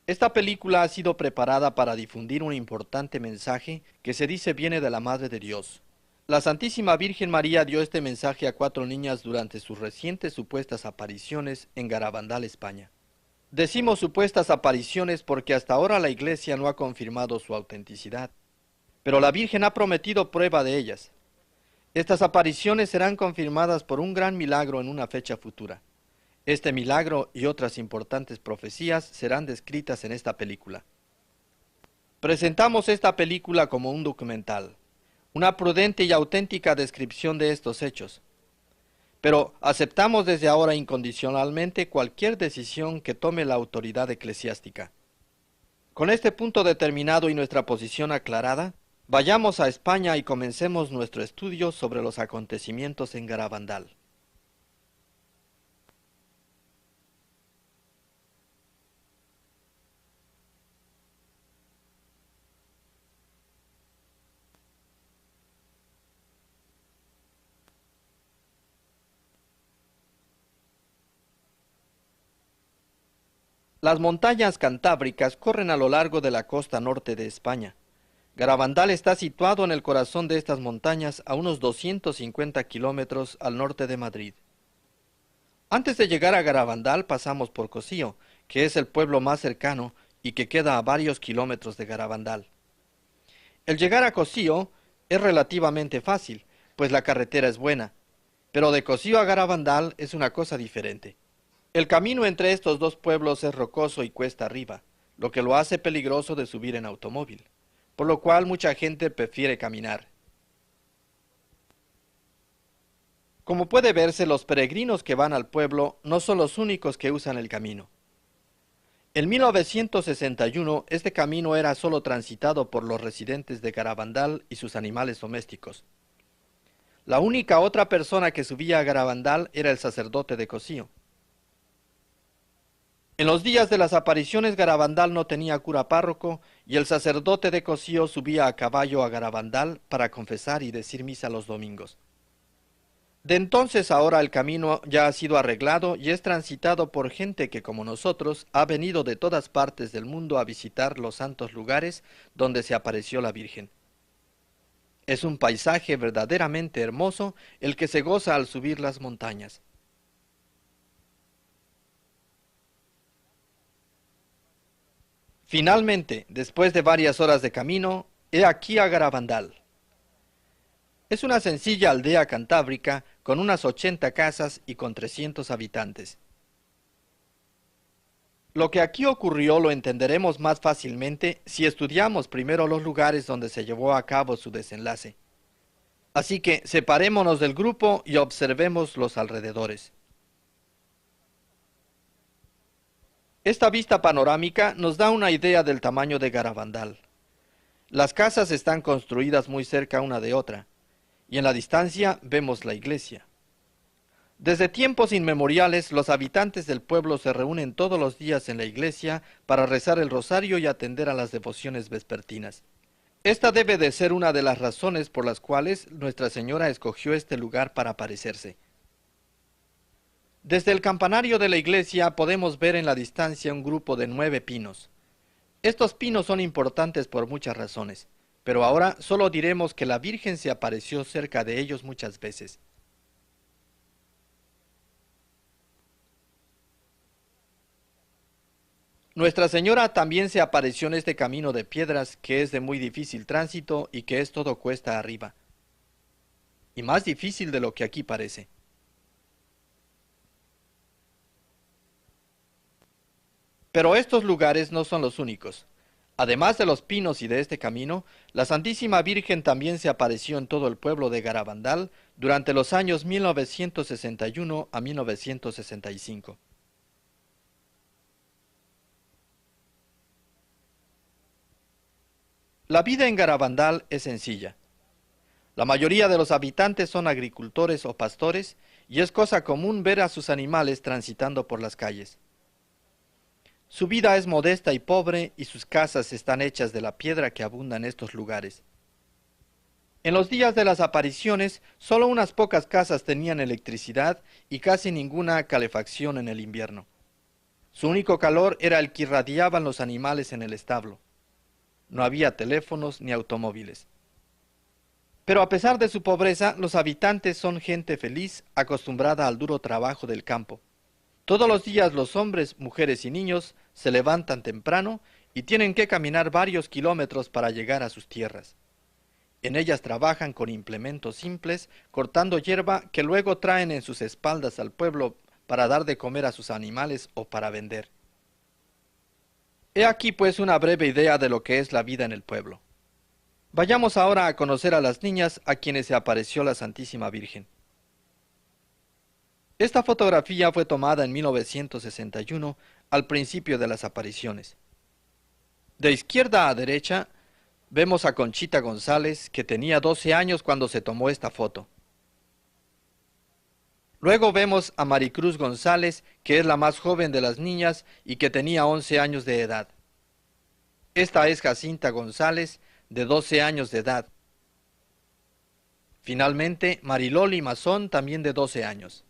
Esta película ha sido preparada para difundir un importante mensaje que se dice viene de la Madre de Dios. La Santísima Virgen María dio este mensaje a 4 niñas durante sus recientes supuestas apariciones en Garabandal, España. Decimos supuestas apariciones porque hasta ahora la Iglesia no ha confirmado su autenticidad, pero la Virgen ha prometido prueba de ellas. Estas apariciones serán confirmadas por un gran milagro en una fecha futura. Este milagro y otras importantes profecías serán descritas en esta película. Presentamos esta película como un documental, una prudente y auténtica descripción de estos hechos. Pero aceptamos desde ahora incondicionalmente cualquier decisión que tome la autoridad eclesiástica. Con este punto determinado y nuestra posición aclarada, vayamos a España y comencemos nuestro estudio sobre los acontecimientos en Garabandal. Las montañas cantábricas corren a lo largo de la costa norte de España. Garabandal está situado en el corazón de estas montañas a unos 250 kilómetros al norte de Madrid. Antes de llegar a Garabandal pasamos por Cosío, que es el pueblo más cercano y que queda a varios kilómetros de Garabandal. El llegar a Cosío es relativamente fácil, pues la carretera es buena, pero de Cosío a Garabandal es una cosa diferente. El camino entre estos dos pueblos es rocoso y cuesta arriba, lo que lo hace peligroso de subir en automóvil, por lo cual mucha gente prefiere caminar. Como puede verse, los peregrinos que van al pueblo no son los únicos que usan el camino. En 1961, este camino era solo transitado por los residentes de Garabandal y sus animales domésticos. La única otra persona que subía a Garabandal era el sacerdote de Cosío. En los días de las apariciones Garabandal no tenía cura párroco y el sacerdote de Cosío subía a caballo a Garabandal para confesar y decir misa los domingos. De entonces ahora el camino ya ha sido arreglado y es transitado por gente que como nosotros ha venido de todas partes del mundo a visitar los santos lugares donde se apareció la Virgen. Es un paisaje verdaderamente hermoso el que se goza al subir las montañas. Finalmente, después de varias horas de camino, he aquí a Garabandal. Es una sencilla aldea cantábrica con unas 80 casas y con 300 habitantes. Lo que aquí ocurrió lo entenderemos más fácilmente si estudiamos primero los lugares donde se llevó a cabo su desenlace. Así que separémonos del grupo y observemos los alrededores. Esta vista panorámica nos da una idea del tamaño de Garabandal. Las casas están construidas muy cerca una de otra, y en la distancia vemos la iglesia. Desde tiempos inmemoriales, los habitantes del pueblo se reúnen todos los días en la iglesia para rezar el rosario y atender a las devociones vespertinas. Esta debe de ser una de las razones por las cuales Nuestra Señora escogió este lugar para aparecerse. Desde el campanario de la iglesia podemos ver en la distancia un grupo de 9 pinos. Estos pinos son importantes por muchas razones, pero ahora solo diremos que la Virgen se apareció cerca de ellos muchas veces. Nuestra Señora también se apareció en este camino de piedras que es de muy difícil tránsito y que es todo cuesta arriba, y más difícil de lo que aquí parece. Pero estos lugares no son los únicos. Además de los pinos y de este camino, la Santísima Virgen también se apareció en todo el pueblo de Garabandal durante los años 1961 a 1965. La vida en Garabandal es sencilla. La mayoría de los habitantes son agricultores o pastores y es cosa común ver a sus animales transitando por las calles. Su vida es modesta y pobre y sus casas están hechas de la piedra que abunda en estos lugares. En los días de las apariciones, solo unas pocas casas tenían electricidad y casi ninguna calefacción en el invierno. Su único calor era el que irradiaban los animales en el establo. No había teléfonos ni automóviles. Pero a pesar de su pobreza, los habitantes son gente feliz, acostumbrada al duro trabajo del campo. Todos los días los hombres, mujeres y niños se levantan temprano y tienen que caminar varios kilómetros para llegar a sus tierras. En ellas trabajan con implementos simples, cortando hierba que luego traen en sus espaldas al pueblo para dar de comer a sus animales o para vender. He aquí pues una breve idea de lo que es la vida en el pueblo. Vayamos ahora a conocer a las niñas a quienes se apareció la Santísima Virgen. Esta fotografía fue tomada en 1961, al principio de las apariciones. De izquierda a derecha, vemos a Conchita González, que tenía 12 años cuando se tomó esta foto. Luego vemos a Maricruz González, que es la más joven de las niñas y que tenía 11 años de edad. Esta es Jacinta González, de 12 años de edad. Finalmente, Mariloli Mazón, también de 12 años.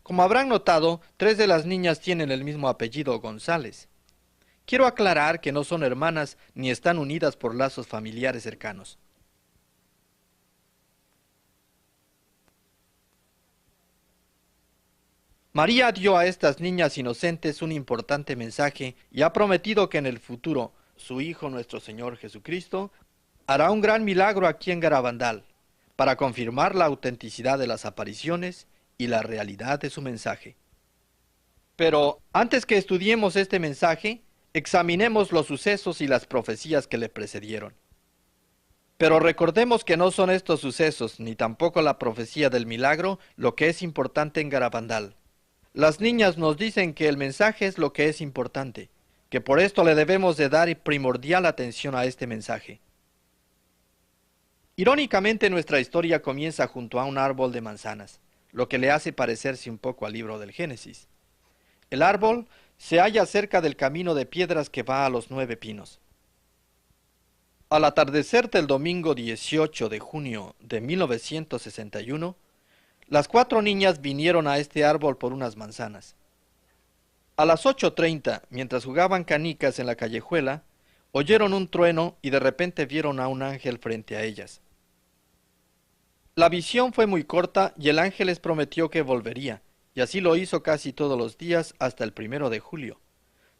Como habrán notado, 3 de las niñas tienen el mismo apellido González. Quiero aclarar que no son hermanas ni están unidas por lazos familiares cercanos. María dio a estas niñas inocentes un importante mensaje y ha prometido que en el futuro su Hijo nuestro Señor Jesucristo hará un gran milagro aquí en Garabandal para confirmar la autenticidad de las apariciones y la realidad de su mensaje. Pero antes que estudiemos este mensaje, examinemos los sucesos y las profecías que le precedieron. Pero recordemos que no son estos sucesos, ni tampoco la profecía del milagro, lo que es importante en Garabandal. Las niñas nos dicen que el mensaje es lo que es importante, que por esto le debemos de dar primordial atención a este mensaje. Irónicamente, nuestra historia comienza junto a un árbol de manzanas, lo que le hace parecerse un poco al libro del Génesis. El árbol se halla cerca del camino de piedras que va a los 9 pinos. Al atardecer del domingo 18 de junio de 1961, las 4 niñas vinieron a este árbol por unas manzanas. A las 8:30, mientras jugaban canicas en la callejuela, oyeron un trueno y de repente vieron a un ángel frente a ellas. La visión fue muy corta y el ángel les prometió que volvería, y así lo hizo casi todos los días hasta el 1 de julio,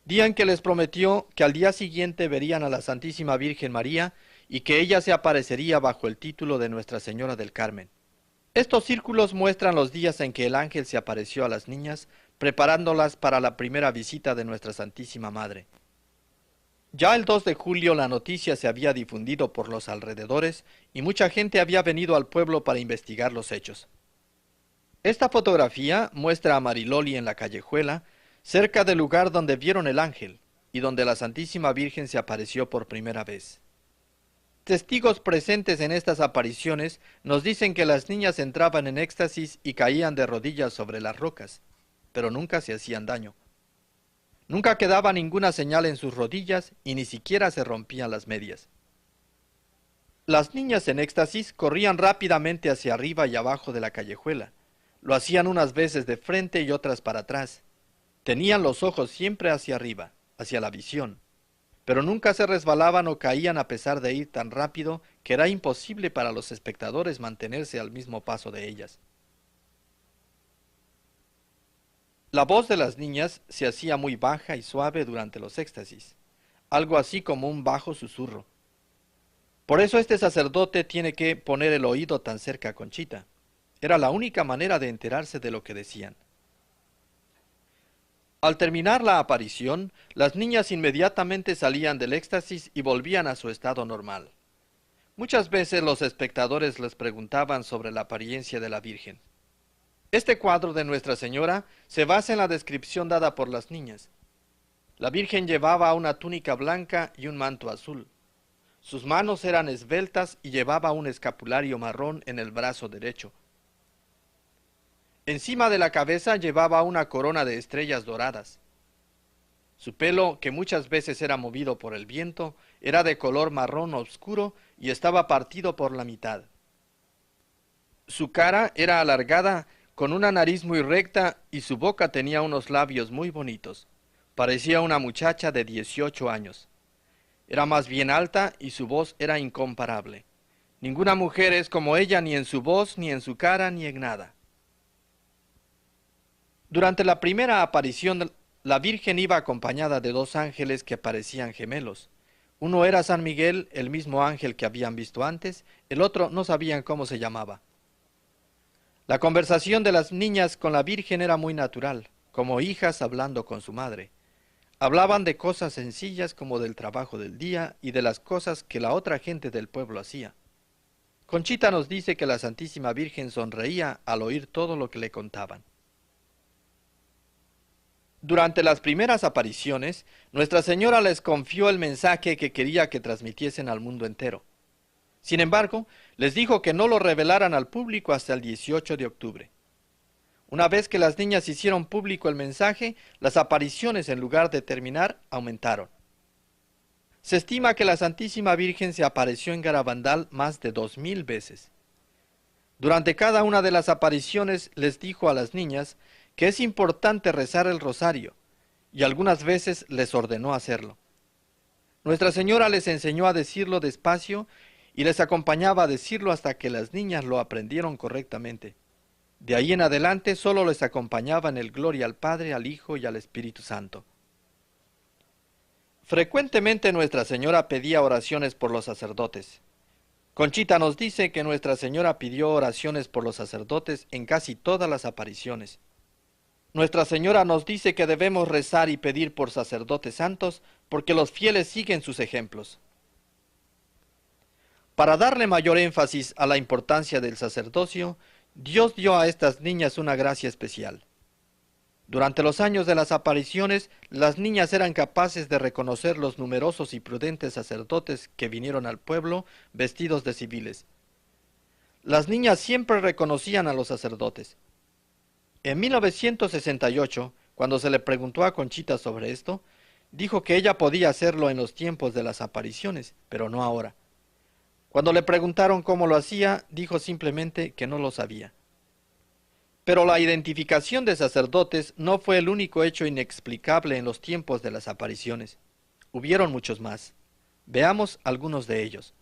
día en que les prometió que al día siguiente verían a la Santísima Virgen María y que ella se aparecería bajo el título de Nuestra Señora del Carmen. Estos círculos muestran los días en que el ángel se apareció a las niñas, preparándolas para la primera visita de Nuestra Santísima Madre. Ya el 2 de julio la noticia se había difundido por los alrededores y mucha gente había venido al pueblo para investigar los hechos. Esta fotografía muestra a Mariloli en la callejuela, cerca del lugar donde vieron el ángel y donde la Santísima Virgen se apareció por primera vez. Testigos presentes en estas apariciones nos dicen que las niñas entraban en éxtasis y caían de rodillas sobre las rocas, pero nunca se hacían daño. Nunca quedaba ninguna señal en sus rodillas y ni siquiera se rompían las medias. Las niñas en éxtasis corrían rápidamente hacia arriba y abajo de la callejuela. Lo hacían unas veces de frente y otras para atrás. Tenían los ojos siempre hacia arriba, hacia la visión, pero nunca se resbalaban o caían a pesar de ir tan rápido que era imposible para los espectadores mantenerse al mismo paso de ellas. La voz de las niñas se hacía muy baja y suave durante los éxtasis, algo así como un bajo susurro. Por eso este sacerdote tiene que poner el oído tan cerca a Conchita. Era la única manera de enterarse de lo que decían. Al terminar la aparición, las niñas inmediatamente salían del éxtasis y volvían a su estado normal. Muchas veces los espectadores les preguntaban sobre la apariencia de la Virgen. Este cuadro de Nuestra Señora se basa en la descripción dada por las niñas. La Virgen llevaba una túnica blanca y un manto azul. Sus manos eran esbeltas y llevaba un escapulario marrón en el brazo derecho. Encima de la cabeza llevaba una corona de estrellas doradas. Su pelo, que muchas veces era movido por el viento, era de color marrón oscuro y estaba partido por la mitad. Su cara era alargada con una nariz muy recta y su boca tenía unos labios muy bonitos. Parecía una muchacha de 18 años. Era más bien alta y su voz era incomparable. Ninguna mujer es como ella ni en su voz, ni en su cara, ni en nada. Durante la primera aparición, la Virgen iba acompañada de dos ángeles que parecían gemelos. Uno era San Miguel, el mismo ángel que habían visto antes, el otro no sabían cómo se llamaba. La conversación de las niñas con la Virgen era muy natural, como hijas hablando con su madre. Hablaban de cosas sencillas como del trabajo del día y de las cosas que la otra gente del pueblo hacía. Conchita nos dice que la Santísima Virgen sonreía al oír todo lo que le contaban. Durante las primeras apariciones, Nuestra Señora les confió el mensaje que quería que transmitiesen al mundo entero. Sin embargo, les dijo que no lo revelaran al público hasta el 18 de octubre. Una vez que las niñas hicieron público el mensaje, las apariciones, en lugar de terminar, aumentaron. Se estima que la Santísima Virgen se apareció en Garabandal más de 2000 veces. Durante cada una de las apariciones les dijo a las niñas que es importante rezar el rosario, y algunas veces les ordenó hacerlo. Nuestra Señora les enseñó a decirlo despacio y les acompañaba a decirlo hasta que las niñas lo aprendieron correctamente. De ahí en adelante solo les acompañaba en el gloria al Padre, al Hijo y al Espíritu Santo. Frecuentemente Nuestra Señora pedía oraciones por los sacerdotes. Conchita nos dice que Nuestra Señora pidió oraciones por los sacerdotes en casi todas las apariciones. Nuestra Señora nos dice que debemos rezar y pedir por sacerdotes santos porque los fieles siguen sus ejemplos. Para darle mayor énfasis a la importancia del sacerdocio, Dios dio a estas niñas una gracia especial. Durante los años de las apariciones, las niñas eran capaces de reconocer los numerosos y prudentes sacerdotes que vinieron al pueblo vestidos de civiles. Las niñas siempre reconocían a los sacerdotes. En 1968, cuando se le preguntó a Conchita sobre esto, dijo que ella podía hacerlo en los tiempos de las apariciones, pero no ahora. Cuando le preguntaron cómo lo hacía, dijo simplemente que no lo sabía. Pero la identificación de sacerdotes no fue el único hecho inexplicable en los tiempos de las apariciones. Hubieron muchos más. Veamos algunos de ellos.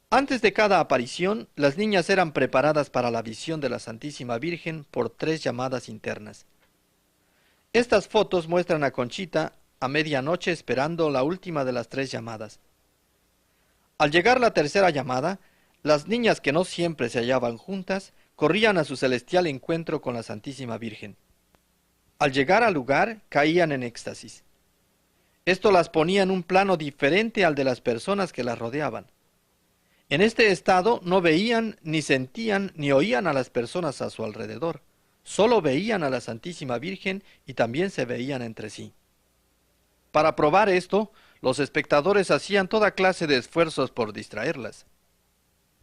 Antes de cada aparición, las niñas eran preparadas para la visión de la Santísima Virgen por 3 llamadas internas. Estas fotos muestran a Conchita a medianoche esperando la última de las 3 llamadas. Al llegar la tercera llamada, las niñas, que no siempre se hallaban juntas, corrían a su celestial encuentro con la Santísima Virgen. Al llegar al lugar, caían en éxtasis. Esto las ponía en un plano diferente al de las personas que las rodeaban. En este estado no veían, ni sentían, ni oían a las personas a su alrededor. Solo veían a la Santísima Virgen y también se veían entre sí. Para probar esto, los espectadores hacían toda clase de esfuerzos por distraerlas.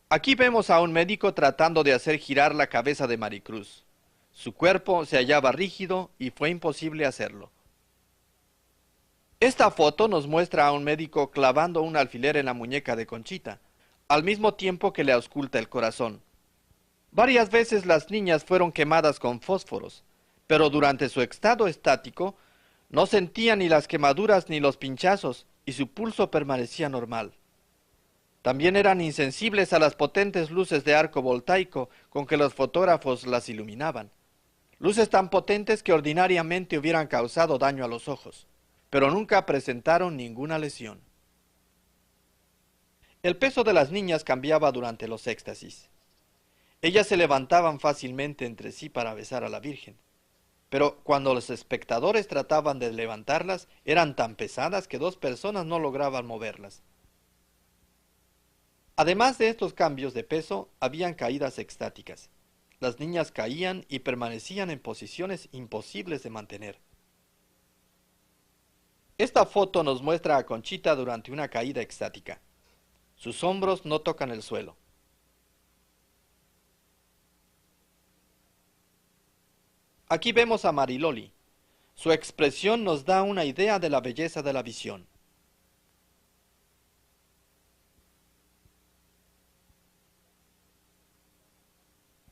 Aquí vemos a un médico tratando de hacer girar la cabeza de Maricruz. Su cuerpo se hallaba rígido y fue imposible hacerlo. Esta foto nos muestra a un médico clavando un alfiler en la muñeca de Conchita, al mismo tiempo que le ausculta el corazón. Varias veces las niñas fueron quemadas con fósforos, pero durante su estado estático no sentían ni las quemaduras ni los pinchazos y su pulso permanecía normal. También eran insensibles a las potentes luces de arco voltaico con que los fotógrafos las iluminaban. Luces tan potentes que ordinariamente hubieran causado daño a los ojos, pero nunca presentaron ninguna lesión. El peso de las niñas cambiaba durante los éxtasis. Ellas se levantaban fácilmente entre sí para besar a la Virgen, pero cuando los espectadores trataban de levantarlas, eran tan pesadas que 2 personas no lograban moverlas. Además de estos cambios de peso, habían caídas extáticas. Las niñas caían y permanecían en posiciones imposibles de mantener. Esta foto nos muestra a Conchita durante una caída extática. Sus hombros no tocan el suelo. Aquí vemos a Mariloli. Su expresión nos da una idea de la belleza de la visión.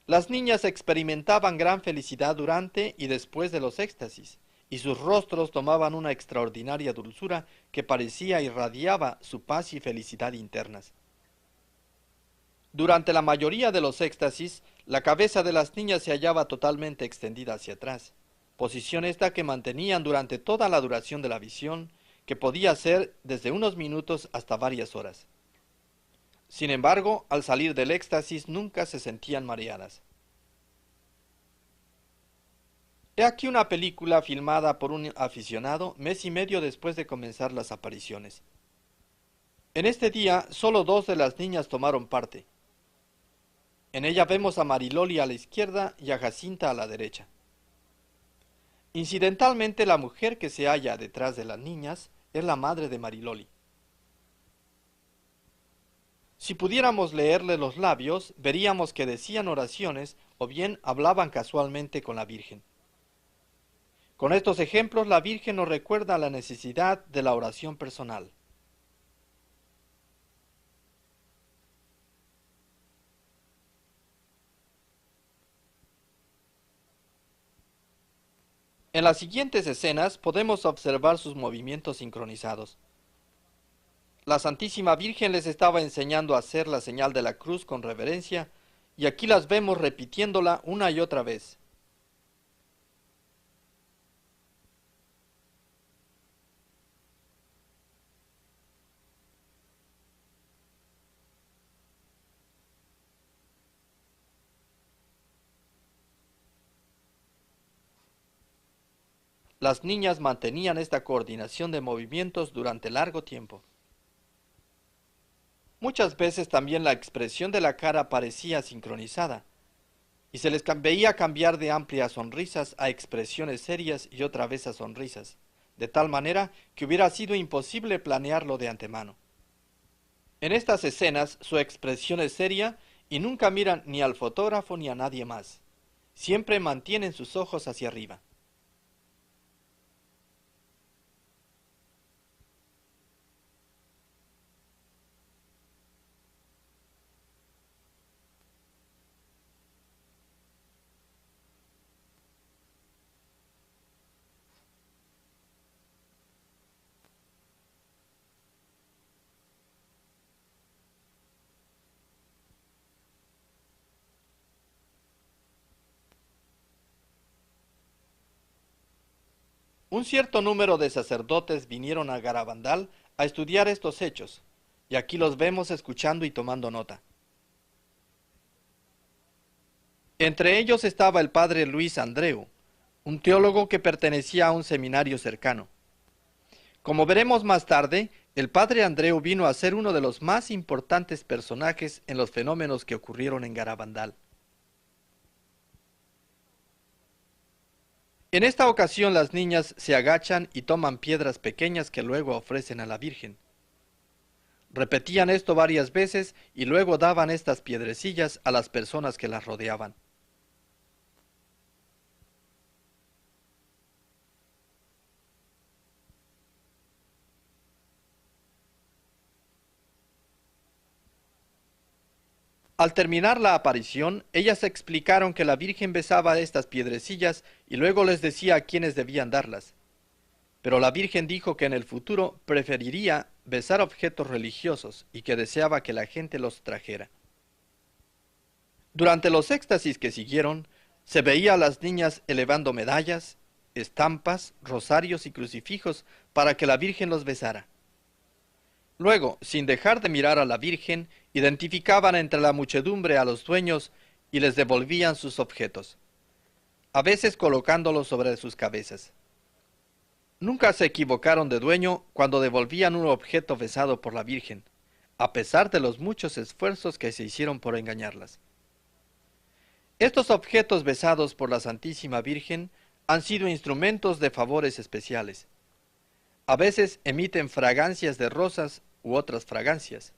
Las niñas experimentaban gran felicidad durante y después de los éxtasis, y sus rostros tomaban una extraordinaria dulzura que parecía irradiaba su paz y felicidad internas. Durante la mayoría de los éxtasis, la cabeza de las niñas se hallaba totalmente extendida hacia atrás, posición esta que mantenían durante toda la duración de la visión, que podía ser desde unos minutos hasta varias horas. Sin embargo, al salir del éxtasis nunca se sentían mareadas. He aquí una película filmada por un aficionado mes y medio después de comenzar las apariciones. En este día, solo dos de las niñas tomaron parte. En ella vemos a Mariloli a la izquierda y a Jacinta a la derecha. Incidentalmente, la mujer que se halla detrás de las niñas es la madre de Mariloli. Si pudiéramos leerle los labios, veríamos que decían oraciones o bien hablaban casualmente con la Virgen. Con estos ejemplos, la Virgen nos recuerda la necesidad de la oración personal. En las siguientes escenas podemos observar sus movimientos sincronizados. La Santísima Virgen les estaba enseñando a hacer la señal de la cruz con reverencia, y aquí las vemos repitiéndola una y otra vez. Las niñas mantenían esta coordinación de movimientos durante largo tiempo. Muchas veces también la expresión de la cara parecía sincronizada, y se les veía cambiar de amplias sonrisas a expresiones serias y otra vez a sonrisas, de tal manera que hubiera sido imposible planearlo de antemano. En estas escenas su expresión es seria y nunca miran ni al fotógrafo ni a nadie más. Siempre mantienen sus ojos hacia arriba. Un cierto número de sacerdotes vinieron a Garabandal a estudiar estos hechos, y aquí los vemos escuchando y tomando nota. Entre ellos estaba el padre Luis Andreu, un teólogo que pertenecía a un seminario cercano. Como veremos más tarde, el padre Andreu vino a ser uno de los más importantes personajes en los fenómenos que ocurrieron en Garabandal. En esta ocasión las niñas se agachan y toman piedras pequeñas que luego ofrecen a la Virgen. Repetían esto varias veces y luego daban estas piedrecillas a las personas que las rodeaban. Al terminar la aparición, ellas explicaron que la Virgen besaba estas piedrecillas y luego les decía a quiénes debían darlas. Pero la Virgen dijo que en el futuro preferiría besar objetos religiosos y que deseaba que la gente los trajera. Durante los éxtasis que siguieron, se veía a las niñas elevando medallas, estampas, rosarios y crucifijos para que la Virgen los besara. Luego, sin dejar de mirar a la Virgen, identificaban entre la muchedumbre a los dueños y les devolvían sus objetos, a veces colocándolos sobre sus cabezas. Nunca se equivocaron de dueño cuando devolvían un objeto besado por la Virgen, a pesar de los muchos esfuerzos que se hicieron por engañarlas. Estos objetos besados por la Santísima Virgen han sido instrumentos de favores especiales. A veces emiten fragancias de rosas u otras fragancias.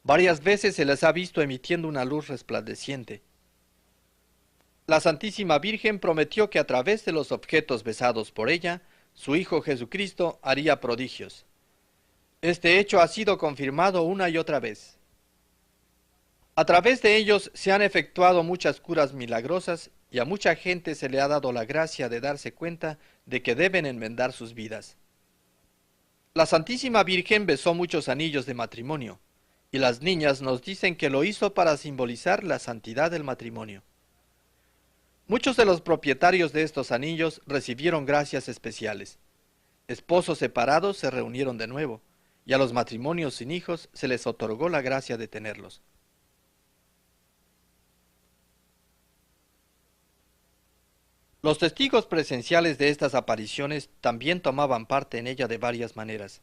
Varias veces se les ha visto emitiendo una luz resplandeciente. La Santísima Virgen prometió que a través de los objetos besados por ella, su Hijo Jesucristo haría prodigios. Este hecho ha sido confirmado una y otra vez. A través de ellos se han efectuado muchas curas milagrosas y a mucha gente se le ha dado la gracia de darse cuenta de que deben enmendar sus vidas. La Santísima Virgen besó muchos anillos de matrimonio, y las niñas nos dicen que lo hizo para simbolizar la santidad del matrimonio. Muchos de los propietarios de estos anillos recibieron gracias especiales. Esposos separados se reunieron de nuevo, y a los matrimonios sin hijos se les otorgó la gracia de tenerlos. Los testigos presenciales de estas apariciones también tomaban parte en ella de varias maneras.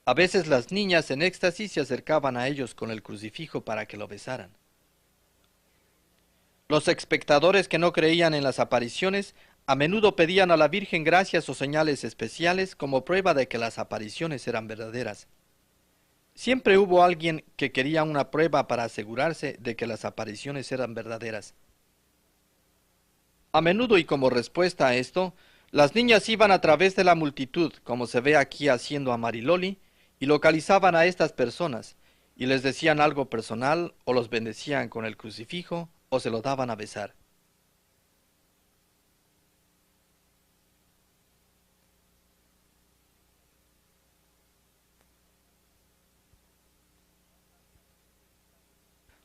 A veces las niñas en éxtasis se acercaban a ellos con el crucifijo para que lo besaran. Los espectadores que no creían en las apariciones a menudo pedían a la Virgen gracias o señales especiales como prueba de que las apariciones eran verdaderas. Siempre hubo alguien que quería una prueba para asegurarse de que las apariciones eran verdaderas. A menudo y como respuesta a esto, las niñas iban a través de la multitud, como se ve aquí haciendo a Mariloli, y localizaban a estas personas, y les decían algo personal, o los bendecían con el crucifijo, o se lo daban a besar.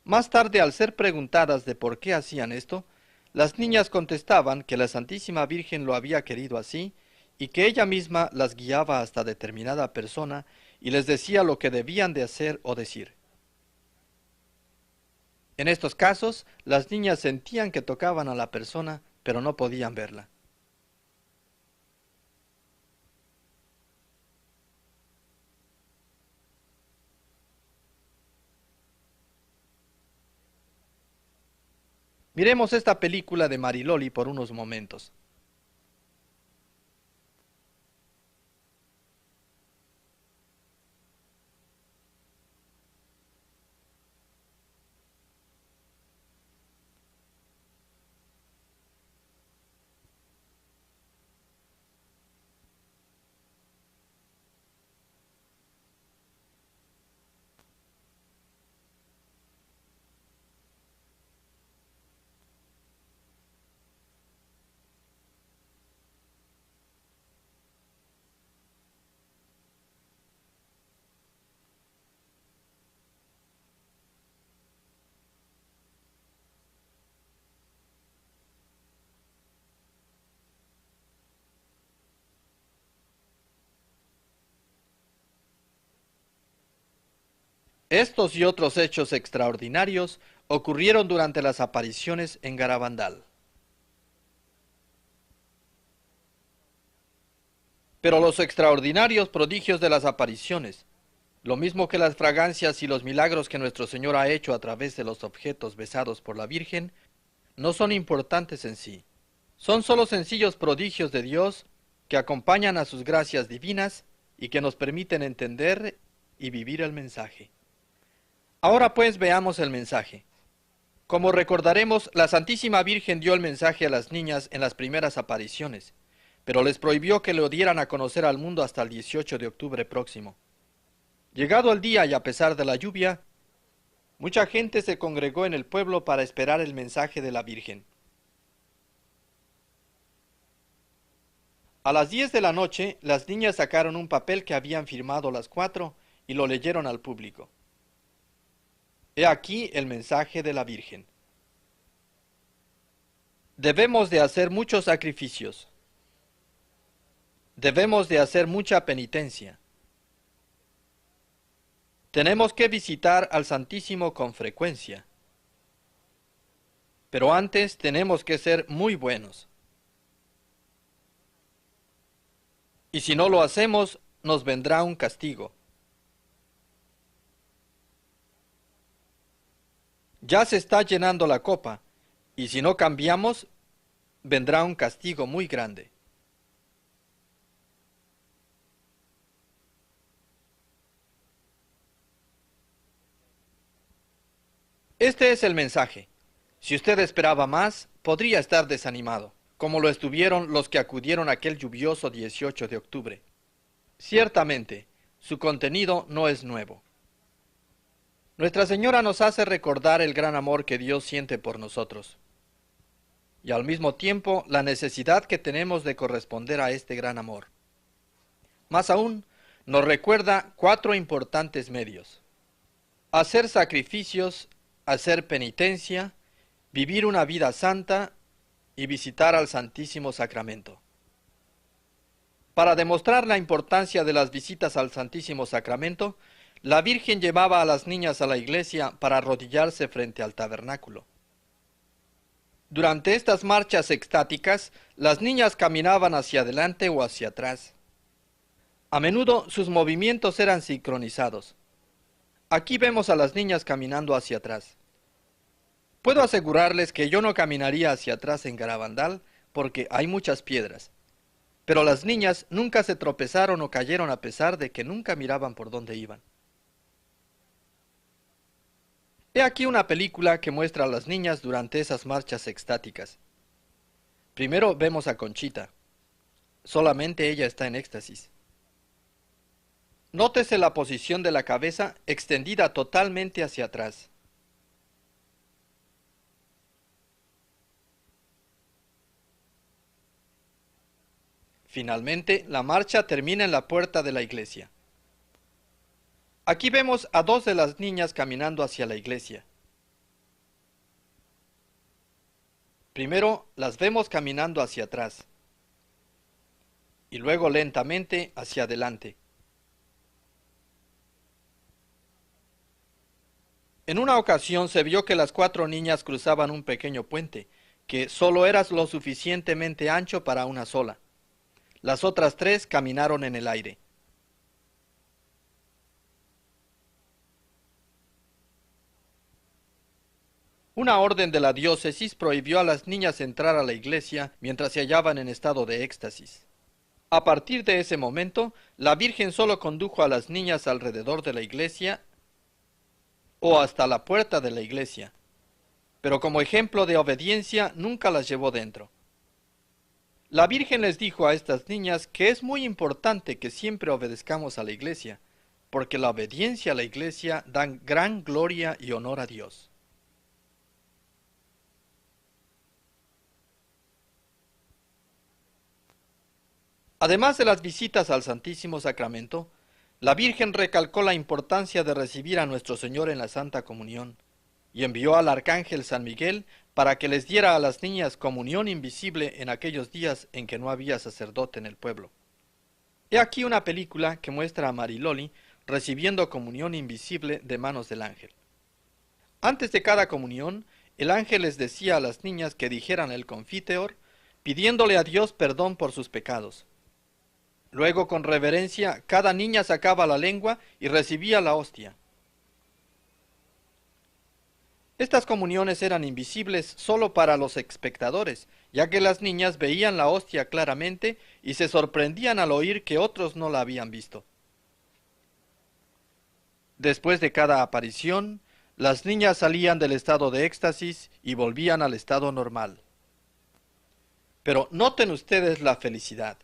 Más tarde, al ser preguntadas de por qué hacían esto, las niñas contestaban que la Santísima Virgen lo había querido así, y que ella misma las guiaba hasta determinada persona y les decía lo que debían de hacer o decir. En estos casos, las niñas sentían que tocaban a la persona, pero no podían verla. Miremos esta película de Mariloli por unos momentos. Estos y otros hechos extraordinarios ocurrieron durante las apariciones en Garabandal. Pero los extraordinarios prodigios de las apariciones, lo mismo que las fragancias y los milagros que nuestro Señor ha hecho a través de los objetos besados por la Virgen, no son importantes en sí. Son solo sencillos prodigios de Dios que acompañan a sus gracias divinas y que nos permiten entender y vivir el mensaje. Ahora pues veamos el mensaje. Como recordaremos, la Santísima Virgen dio el mensaje a las niñas en las primeras apariciones, pero les prohibió que lo dieran a conocer al mundo hasta el 18 de octubre próximo. Llegado el día y a pesar de la lluvia, mucha gente se congregó en el pueblo para esperar el mensaje de la Virgen. A las 10 de la noche, las niñas sacaron un papel que habían firmado las 4 y lo leyeron al público. He aquí el mensaje de la Virgen. Debemos de hacer muchos sacrificios. Debemos de hacer mucha penitencia. Tenemos que visitar al Santísimo con frecuencia. Pero antes tenemos que ser muy buenos. Y si no lo hacemos, nos vendrá un castigo. Ya se está llenando la copa, y si no cambiamos, vendrá un castigo muy grande. Este es el mensaje. Si usted esperaba más, podría estar desanimado, como lo estuvieron los que acudieron aquel lluvioso 18 de octubre. Ciertamente, su contenido no es nuevo. Nuestra Señora nos hace recordar el gran amor que Dios siente por nosotros y al mismo tiempo la necesidad que tenemos de corresponder a este gran amor. Más aún, nos recuerda 4 importantes medios: hacer sacrificios, hacer penitencia, vivir una vida santa y visitar al Santísimo Sacramento. Para demostrar la importancia de las visitas al Santísimo Sacramento, la Virgen llevaba a las niñas a la iglesia para arrodillarse frente al tabernáculo. Durante estas marchas extáticas, las niñas caminaban hacia adelante o hacia atrás. A menudo sus movimientos eran sincronizados. Aquí vemos a las niñas caminando hacia atrás. Puedo asegurarles que yo no caminaría hacia atrás en Garabandal porque hay muchas piedras. Pero las niñas nunca se tropezaron o cayeron a pesar de que nunca miraban por dónde iban. He aquí una película que muestra a las niñas durante esas marchas extáticas. Primero vemos a Conchita. Solamente ella está en éxtasis. Nótese la posición de la cabeza extendida totalmente hacia atrás. Finalmente, la marcha termina en la puerta de la iglesia. Aquí vemos a 2 de las niñas caminando hacia la iglesia. Primero las vemos caminando hacia atrás y luego lentamente hacia adelante. En una ocasión se vio que las 4 niñas cruzaban un pequeño puente, que solo era lo suficientemente ancho para una sola. Las otras 3 caminaron en el aire. Una orden de la diócesis prohibió a las niñas entrar a la iglesia mientras se hallaban en estado de éxtasis. A partir de ese momento, la Virgen solo condujo a las niñas alrededor de la iglesia o hasta la puerta de la iglesia, pero como ejemplo de obediencia nunca las llevó dentro. La Virgen les dijo a estas niñas que es muy importante que siempre obedezcamos a la iglesia, porque la obediencia a la iglesia da gran gloria y honor a Dios. Además de las visitas al Santísimo Sacramento, la Virgen recalcó la importancia de recibir a nuestro Señor en la Santa Comunión y envió al Arcángel San Miguel para que les diera a las niñas comunión invisible en aquellos días en que no había sacerdote en el pueblo. He aquí una película que muestra a Mariloli recibiendo comunión invisible de manos del ángel. Antes de cada comunión, el ángel les decía a las niñas que dijeran el Confiteor, pidiéndole a Dios perdón por sus pecados. Luego, con reverencia, cada niña sacaba la lengua y recibía la hostia. Estas comuniones eran invisibles solo para los espectadores, ya que las niñas veían la hostia claramente y se sorprendían al oír que otros no la habían visto. Después de cada aparición, las niñas salían del estado de éxtasis y volvían al estado normal. Pero noten ustedes la felicidad.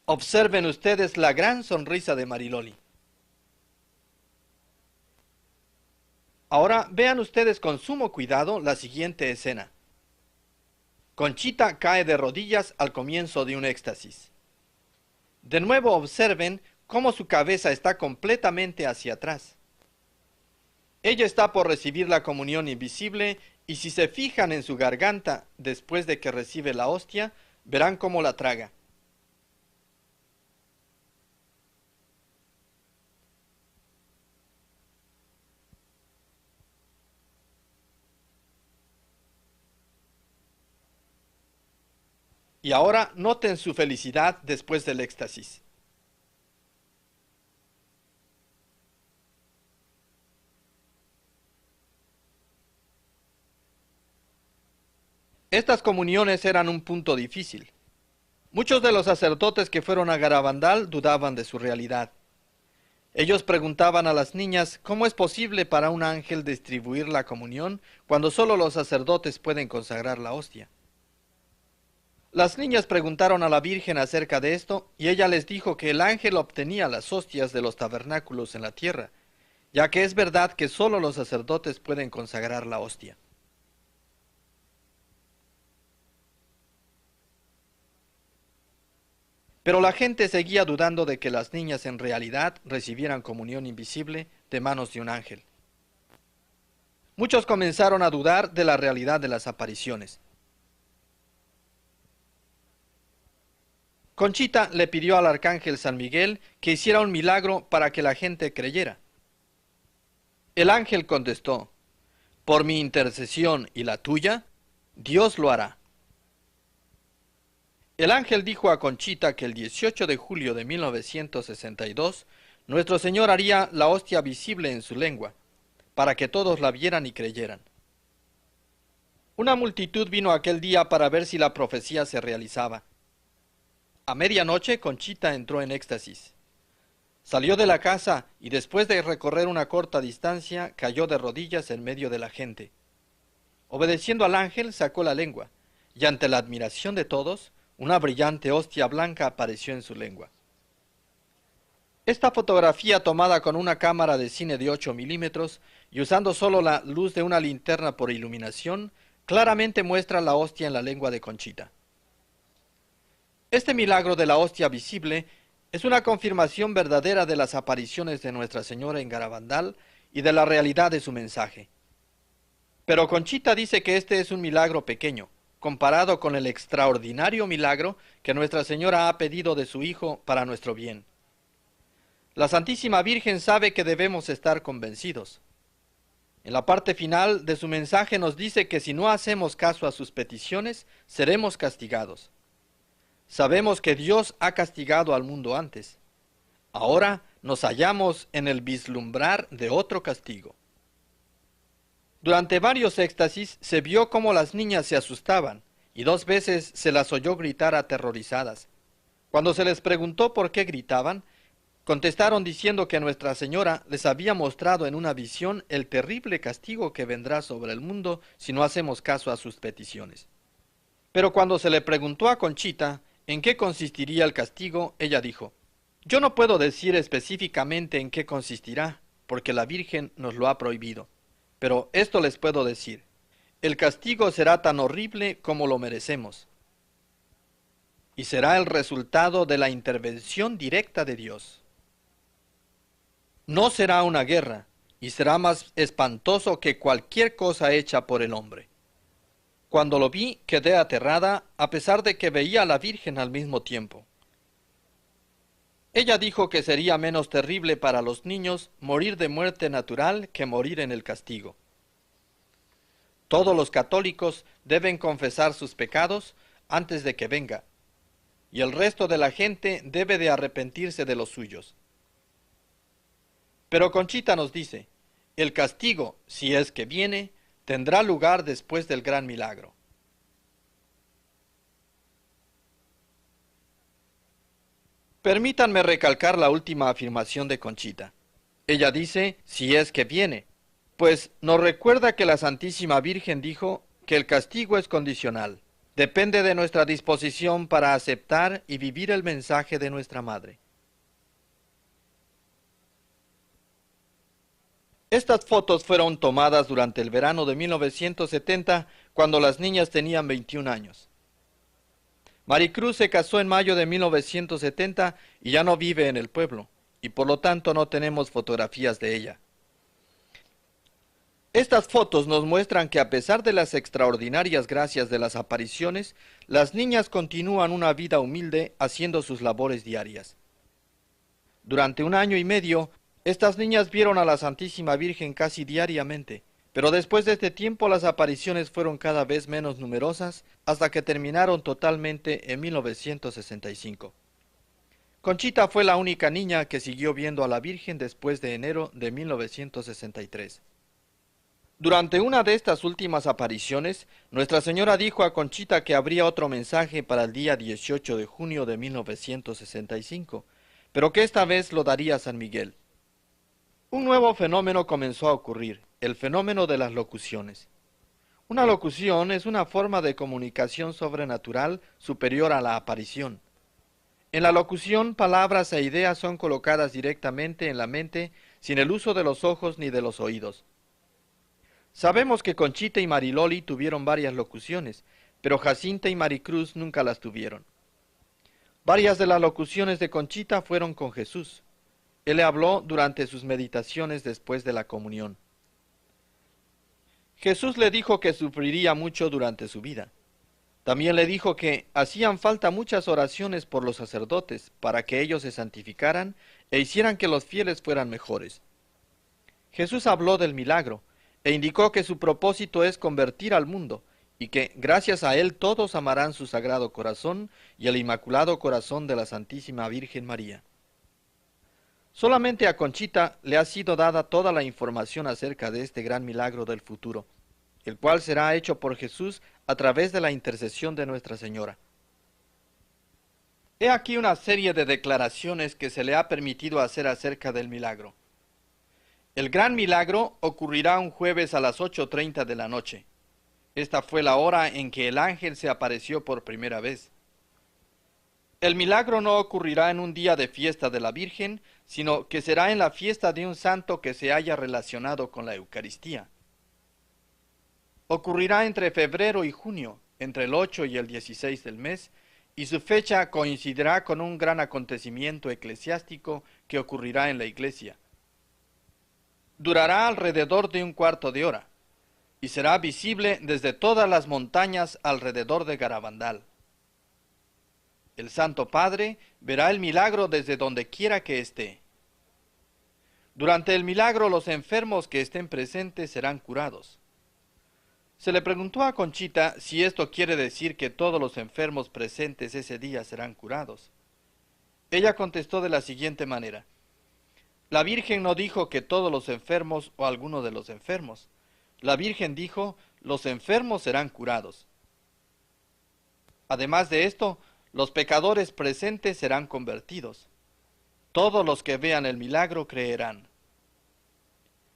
Observen ustedes la gran sonrisa de Mariloli. Ahora vean ustedes con sumo cuidado la siguiente escena. Conchita cae de rodillas al comienzo de un éxtasis. De nuevo observen cómo su cabeza está completamente hacia atrás. Ella está por recibir la comunión invisible y si se fijan en su garganta después de que recibe la hostia, verán cómo la traga. Y ahora noten su felicidad después del éxtasis. Estas comuniones eran un punto difícil. Muchos de los sacerdotes que fueron a Garabandal dudaban de su realidad. Ellos preguntaban a las niñas cómo es posible para un ángel distribuir la comunión cuando solo los sacerdotes pueden consagrar la hostia. Las niñas preguntaron a la Virgen acerca de esto, y ella les dijo que el ángel obtenía las hostias de los tabernáculos en la tierra, ya que es verdad que sólo los sacerdotes pueden consagrar la hostia. Pero la gente seguía dudando de que las niñas en realidad recibieran comunión invisible de manos de un ángel. Muchos comenzaron a dudar de la realidad de las apariciones. Conchita le pidió al arcángel San Miguel que hiciera un milagro para que la gente creyera. El ángel contestó: por mi intercesión y la tuya, Dios lo hará. El ángel dijo a Conchita que el 18 de julio de 1962, nuestro Señor haría la hostia visible en su lengua, para que todos la vieran y creyeran. Una multitud vino aquel día para ver si la profecía se realizaba. A medianoche, Conchita entró en éxtasis. Salió de la casa y después de recorrer una corta distancia, cayó de rodillas en medio de la gente. Obedeciendo al ángel, sacó la lengua, y ante la admiración de todos, una brillante hostia blanca apareció en su lengua. Esta fotografía, tomada con una cámara de cine de 8 milímetros y usando solo la luz de una linterna por iluminación, claramente muestra la hostia en la lengua de Conchita. Este milagro de la hostia visible es una confirmación verdadera de las apariciones de Nuestra Señora en Garabandal y de la realidad de su mensaje. Pero Conchita dice que este es un milagro pequeño, comparado con el extraordinario milagro que Nuestra Señora ha pedido de su Hijo para nuestro bien. La Santísima Virgen sabe que debemos estar convencidos. En la parte final de su mensaje nos dice que si no hacemos caso a sus peticiones, seremos castigados. Sabemos que Dios ha castigado al mundo antes. Ahora nos hallamos en el vislumbrar de otro castigo. Durante varios éxtasis se vio cómo las niñas se asustaban y 2 veces se las oyó gritar aterrorizadas. Cuando se les preguntó por qué gritaban, contestaron diciendo que Nuestra Señora les había mostrado en una visión el terrible castigo que vendrá sobre el mundo si no hacemos caso a sus peticiones. Pero cuando se le preguntó a Conchita en qué consistiría el castigo, ella dijo: yo no puedo decir específicamente en qué consistirá, porque la Virgen nos lo ha prohibido. Pero esto les puedo decir: el castigo será tan horrible como lo merecemos. Y será el resultado de la intervención directa de Dios. No será una guerra, y será más espantoso que cualquier cosa hecha por el hombre. Cuando lo vi, quedé aterrada, a pesar de que veía a la Virgen al mismo tiempo. Ella dijo que sería menos terrible para los niños morir de muerte natural que morir en el castigo. Todos los católicos deben confesar sus pecados antes de que venga, y el resto de la gente debe de arrepentirse de los suyos. Pero Conchita nos dice: el castigo, si es que viene, tendrá lugar después del gran milagro. Permítanme recalcar la última afirmación de Conchita. Ella dice: si es que viene, pues nos recuerda que la Santísima Virgen dijo que el castigo es condicional. Depende de nuestra disposición para aceptar y vivir el mensaje de nuestra Madre. Estas fotos fueron tomadas durante el verano de 1970, cuando las niñas tenían 21 años. Maricruz se casó en mayo de 1970 y ya no vive en el pueblo, y por lo tanto no tenemos fotografías de ella. Estas fotos nos muestran que a pesar de las extraordinarias gracias de las apariciones, las niñas continúan una vida humilde haciendo sus labores diarias. Durante 1 año y medio, estas niñas vieron a la Santísima Virgen casi diariamente, pero después de este tiempo las apariciones fueron cada vez menos numerosas hasta que terminaron totalmente en 1965. Conchita fue la única niña que siguió viendo a la Virgen después de enero de 1963. Durante una de estas últimas apariciones, Nuestra Señora dijo a Conchita que habría otro mensaje para el día 18 de junio de 1965, pero que esta vez lo daría San Miguel. Un nuevo fenómeno comenzó a ocurrir, el fenómeno de las locuciones. Una locución es una forma de comunicación sobrenatural superior a la aparición. En la locución, palabras e ideas son colocadas directamente en la mente sin el uso de los ojos ni de los oídos. Sabemos que Conchita y Mariloli tuvieron varias locuciones, pero Jacinta y Maricruz nunca las tuvieron. Varias de las locuciones de Conchita fueron con Jesús. Él le habló durante sus meditaciones después de la comunión. Jesús le dijo que sufriría mucho durante su vida. También le dijo que hacían falta muchas oraciones por los sacerdotes para que ellos se santificaran e hicieran que los fieles fueran mejores. Jesús habló del milagro e indicó que su propósito es convertir al mundo y que gracias a él todos amarán su sagrado corazón y el inmaculado corazón de la Santísima Virgen María. Solamente a Conchita le ha sido dada toda la información acerca de este gran milagro del futuro, el cual será hecho por Jesús a través de la intercesión de Nuestra Señora. He aquí una serie de declaraciones que se le ha permitido hacer acerca del milagro. El gran milagro ocurrirá un jueves a las 8:30 de la noche. Esta fue la hora en que el ángel se apareció por primera vez. El milagro no ocurrirá en un día de fiesta de la Virgen, sino que será en la fiesta de un santo que se haya relacionado con la Eucaristía. Ocurrirá entre febrero y junio, entre el 8 y el 16 del mes, y su fecha coincidirá con un gran acontecimiento eclesiástico que ocurrirá en la iglesia. Durará alrededor de un cuarto de hora, y será visible desde todas las montañas alrededor de Garabandal. El Santo Padre verá el milagro desde donde quiera que esté. Durante el milagro los enfermos que estén presentes serán curados. Se le preguntó a Conchita si esto quiere decir que todos los enfermos presentes ese día serán curados. Ella contestó de la siguiente manera: la Virgen no dijo que todos los enfermos o alguno de los enfermos. La Virgen dijo, los enfermos serán curados. Además de esto, los pecadores presentes serán convertidos. Todos los que vean el milagro creerán.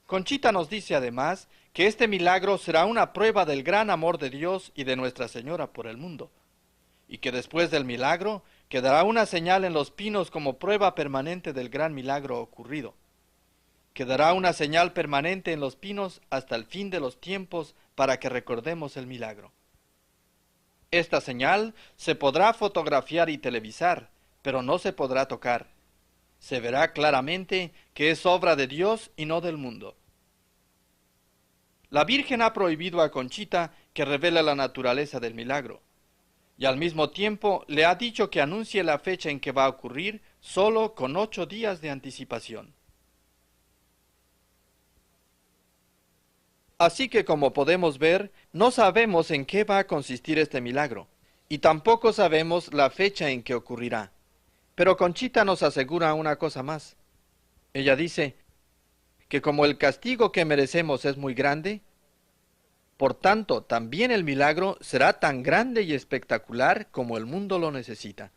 Conchita nos dice además que este milagro será una prueba del gran amor de Dios y de Nuestra Señora por el mundo, y que después del milagro quedará una señal en los pinos como prueba permanente del gran milagro ocurrido. Quedará una señal permanente en los pinos hasta el fin de los tiempos para que recordemos el milagro. Esta señal se podrá fotografiar y televisar, pero no se podrá tocar. Se verá claramente que es obra de Dios y no del mundo. La Virgen ha prohibido a Conchita que revele la naturaleza del milagro, y al mismo tiempo le ha dicho que anuncie la fecha en que va a ocurrir solo con 8 días de anticipación. Así que, como podemos ver, no sabemos en qué va a consistir este milagro, y tampoco sabemos la fecha en que ocurrirá. Pero Conchita nos asegura una cosa más. Ella dice que como el castigo que merecemos es muy grande, por tanto, también el milagro será tan grande y espectacular como el mundo lo necesita.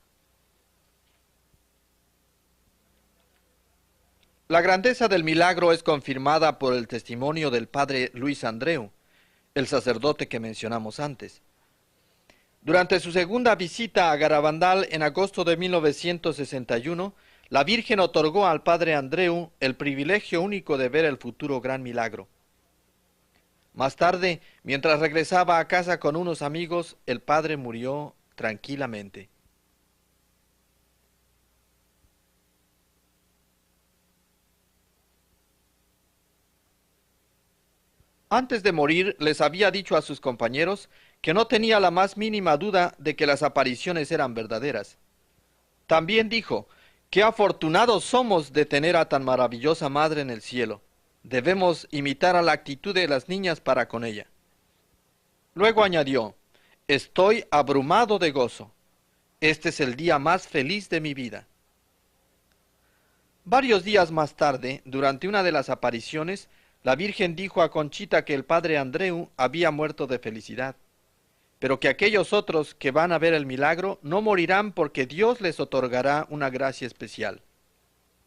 La grandeza del milagro es confirmada por el testimonio del padre Luis Andreu, el sacerdote que mencionamos antes. Durante su segunda visita a Garabandal en agosto de 1961, la Virgen otorgó al padre Andreu el privilegio único de ver el futuro gran milagro. Más tarde, mientras regresaba a casa con unos amigos, el padre murió tranquilamente. Antes de morir, les había dicho a sus compañeros que no tenía la más mínima duda de que las apariciones eran verdaderas. También dijo, qué afortunados somos de tener a tan maravillosa madre en el cielo. Debemos imitar a la actitud de las niñas para con ella. Luego añadió, estoy abrumado de gozo. Este es el día más feliz de mi vida. Varios días más tarde, durante una de las apariciones, la Virgen dijo a Conchita que el padre Andreu había muerto de felicidad, pero que aquellos otros que van a ver el milagro no morirán porque Dios les otorgará una gracia especial.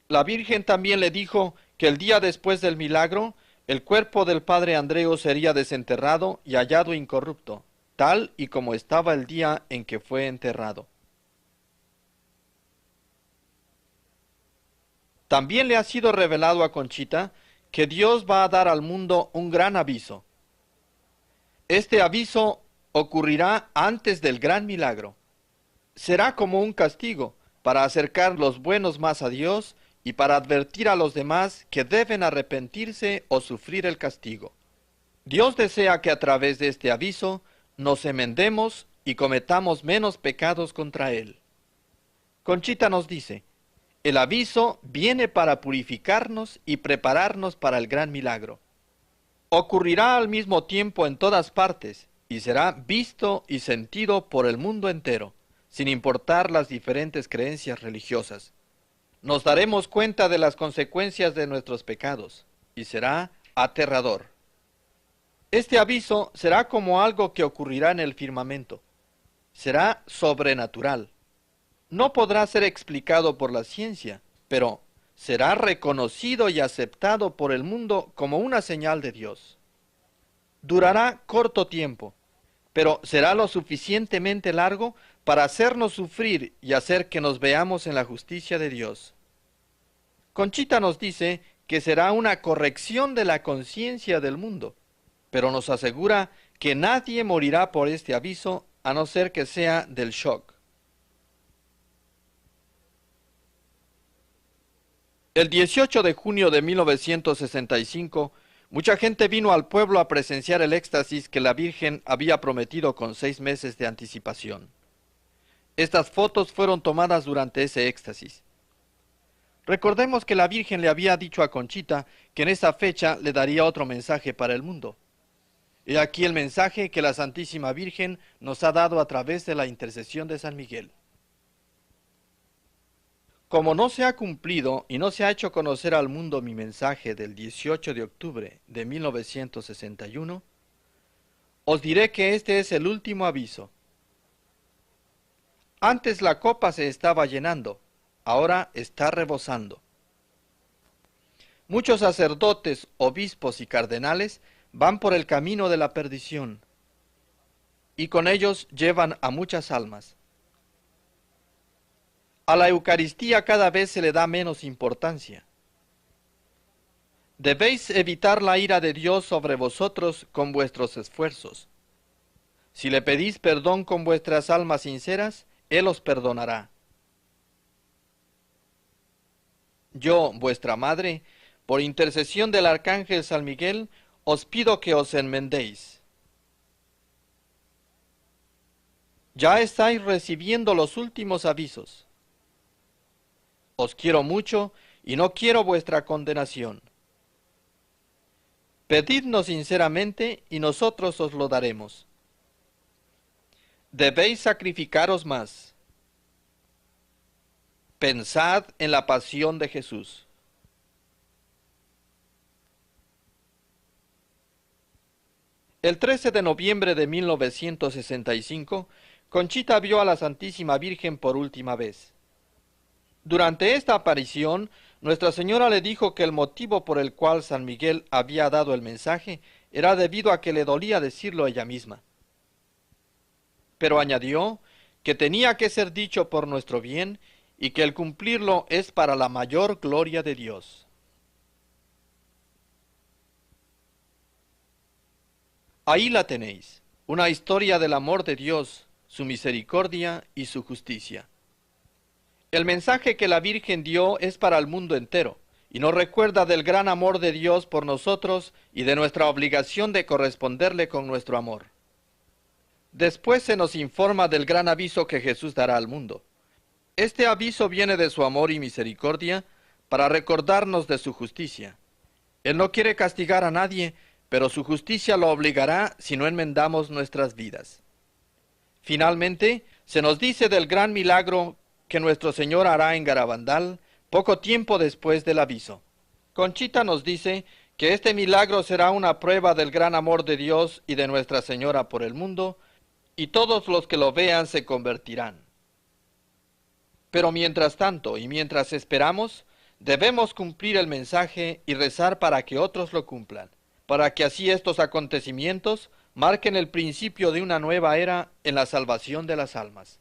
La Virgen también le dijo que el día después del milagro, El cuerpo del padre Andreo sería desenterrado y hallado incorrupto, tal y como estaba el día en que fue enterrado. También le ha sido revelado a Conchita que Dios va a dar al mundo un gran aviso. Este aviso ocurrirá antes del gran milagro. Será como un castigo para acercar los buenos más a Dios y para advertir a los demás que deben arrepentirse o sufrir el castigo. Dios desea que a través de este aviso nos enmendemos y cometamos menos pecados contra Él. Conchita nos dice, el aviso viene para purificarnos y prepararnos para el gran milagro. Ocurrirá al mismo tiempo en todas partes y será visto y sentido por el mundo entero, sin importar las diferentes creencias religiosas. Nos daremos cuenta de las consecuencias de nuestros pecados y será aterrador. Este aviso será como algo que ocurrirá en el firmamento. Será sobrenatural. No podrá ser explicado por la ciencia, pero será reconocido y aceptado por el mundo como una señal de Dios. Durará corto tiempo, pero será lo suficientemente largo para hacernos sufrir y hacer que nos veamos en la justicia de Dios. Conchita nos dice que será una corrección de la conciencia del mundo, pero nos asegura que nadie morirá por este aviso a no ser que sea del shock. El 18 de junio de 1965, mucha gente vino al pueblo a presenciar el éxtasis que la Virgen había prometido con 6 meses de anticipación. Estas fotos fueron tomadas durante ese éxtasis. Recordemos que la Virgen le había dicho a Conchita que en esa fecha le daría otro mensaje para el mundo. He aquí el mensaje que la Santísima Virgen nos ha dado a través de la intercesión de San Miguel. Como no se ha cumplido y no se ha hecho conocer al mundo mi mensaje del 18 de octubre de 1961, os diré que este es el último aviso. Antes la copa se estaba llenando, ahora está rebosando. Muchos sacerdotes, obispos y cardenales van por el camino de la perdición, y con ellos llevan a muchas almas. A la Eucaristía cada vez se le da menos importancia. Debéis evitar la ira de Dios sobre vosotros con vuestros esfuerzos. Si le pedís perdón con vuestras almas sinceras, Él os perdonará. Yo, vuestra madre, por intercesión del arcángel San Miguel, os pido que os enmendéis. Ya estáis recibiendo los últimos avisos. Os quiero mucho y no quiero vuestra condenación. Pedidnos sinceramente y nosotros os lo daremos. Debéis sacrificaros más. Pensad en la pasión de Jesús. El 13 de noviembre de 1965, Conchita vio a la Santísima Virgen por última vez. Durante esta aparición, Nuestra Señora le dijo que el motivo por el cual San Miguel había dado el mensaje era debido a que le dolía decirlo ella misma. Pero añadió que tenía que ser dicho por nuestro bien y que el cumplirlo es para la mayor gloria de Dios. Ahí la tenéis, una historia del amor de Dios, su misericordia y su justicia. El mensaje que la Virgen dio es para el mundo entero, y nos recuerda del gran amor de Dios por nosotros y de nuestra obligación de corresponderle con nuestro amor. Después se nos informa del gran aviso que Jesús dará al mundo. Este aviso viene de su amor y misericordia para recordarnos de su justicia. Él no quiere castigar a nadie, pero su justicia lo obligará si no enmendamos nuestras vidas. Finalmente, se nos dice del gran milagro que nuestro Señor hará en Garabandal poco tiempo después del aviso. Conchita nos dice que este milagro será una prueba del gran amor de Dios y de Nuestra Señora por el mundo, y todos los que lo vean se convertirán. Pero mientras tanto y mientras esperamos, debemos cumplir el mensaje y rezar para que otros lo cumplan. para que así estos acontecimientos marquen el principio de una nueva era en la salvación de las almas.